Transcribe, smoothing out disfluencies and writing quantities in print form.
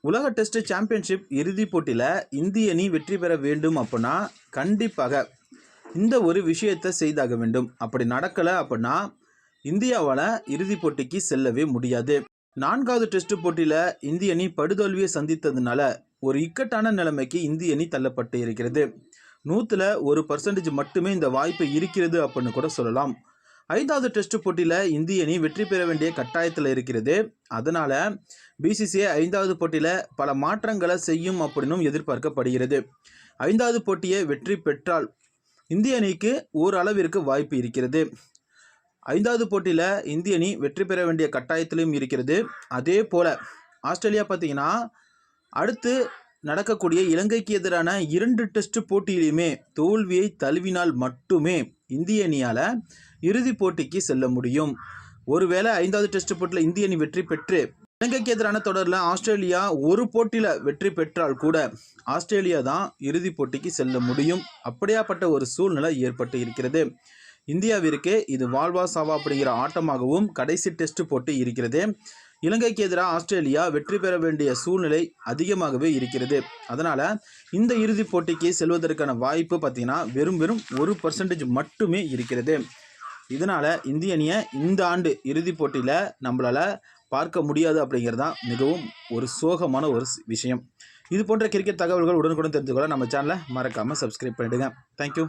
உலக test championship இறுதிப் போட்டியில் இந்திய அணி வெற்றி பெற வேண்டும் அப்படின்னா கண்டிப்பாக இந்த ஒரு விஷயத்தை செய்தாக வேண்டும். அப்படி நடக்கலை அப்படின்னா இந்தியாவால் இறுதிப் போட்டிக்கு செல்லவே முடியாது. 4வது டெஸ்ட் போட்டியில் இந்திய அணி படுதோல்வியை சந்தித்ததுனால ஒரு இக்கட்டான நிலைமைக்கு இந்திய அணி தள்ளப்பட்டு இருக்கிறது. 100% மட்டுமே இந்த வாய்ப்பு இருக்கிறது அப்படின்னு கூட சொல்லலாம். 5வது டெஸ்ட் போட்டியில் இந்திய அணி வெற்றி பெற வேண்டிய கட்டாயத்தில் இருக்கிறது. அதனால் பிசிசிஐ 5வது போட்டியில் பல மாற்றங்களை செய்யும் அப்படின்னும் எதிர்பார்க்கப்படுகிறது. 5வது போட்டியை வெற்றி பெற்றால் இந்திய அணிக்கு ஓரளவிற்கு வாய்ப்பு இருக்கிறது. 5வது போட்டியில் இந்திய அணி வெற்றி பெற வேண்டிய கட்டாயத்திலும் இருக்கிறது. அதே போல் ஆஸ்திரேலியா பார்த்திங்கன்னா அடுத்து நடக்கக்கூடிய இலங்கைக்கு எதிரான 2 டெஸ்ட் போட்டியிலுமே தோல்வியை தழுவினால் மட்டுமே இந்திய அணியால் இறுதிப் போட்டிக்கு செல்ல முடியும். ஒருவேளை 5வது டெஸ்ட் போட்டியில் இந்திய அணி வெற்றி பெற்று இலங்கைக்கு எதிரான தொடரில் ஆஸ்திரேலியா ஒரு போட்டியில் வெற்றி பெற்றால் கூட ஆஸ்திரேலியா தான் இறுதிப் போட்டிக்கு செல்ல முடியும். அப்படியாப்பட்ட ஒரு சூழ்நிலை ஏற்பட்டு இருக்கிறது. இந்தியாவிற்கு இது வாழ்வா சாவா அப்படிங்கிற ஆட்டமாகவும் கடைசி டெஸ்ட் போட்டி இருக்கிறது. இலங்கைக்கு எதிராக ஆஸ்திரேலியா வெற்றி பெற வேண்டிய சூழ்நிலை அதிகமாகவே இருக்கிறது. அதனால் இந்த இறுதிப் போட்டிக்கு செல்வதற்கான வாய்ப்பு பார்த்திங்கன்னா வெறும் 1% மட்டுமே இருக்கிறது. இதனால் இந்திய அணியை இந்த ஆண்டு இறுதிப் போட்டியில் நம்மளால் பார்க்க முடியாது அப்படிங்கிறது தான் மிகவும் ஒரு சோகமான ஒரு விஷயம். இது போன்ற கிரிக்கெட் தகவல்கள் உடனுக்குடன் தெரிஞ்சுக்கொள்ள நம்ம சேனலை மறக்காமல் சப்ஸ்கிரைப் பண்ணிவிடுங்க. தேங்க்யூ.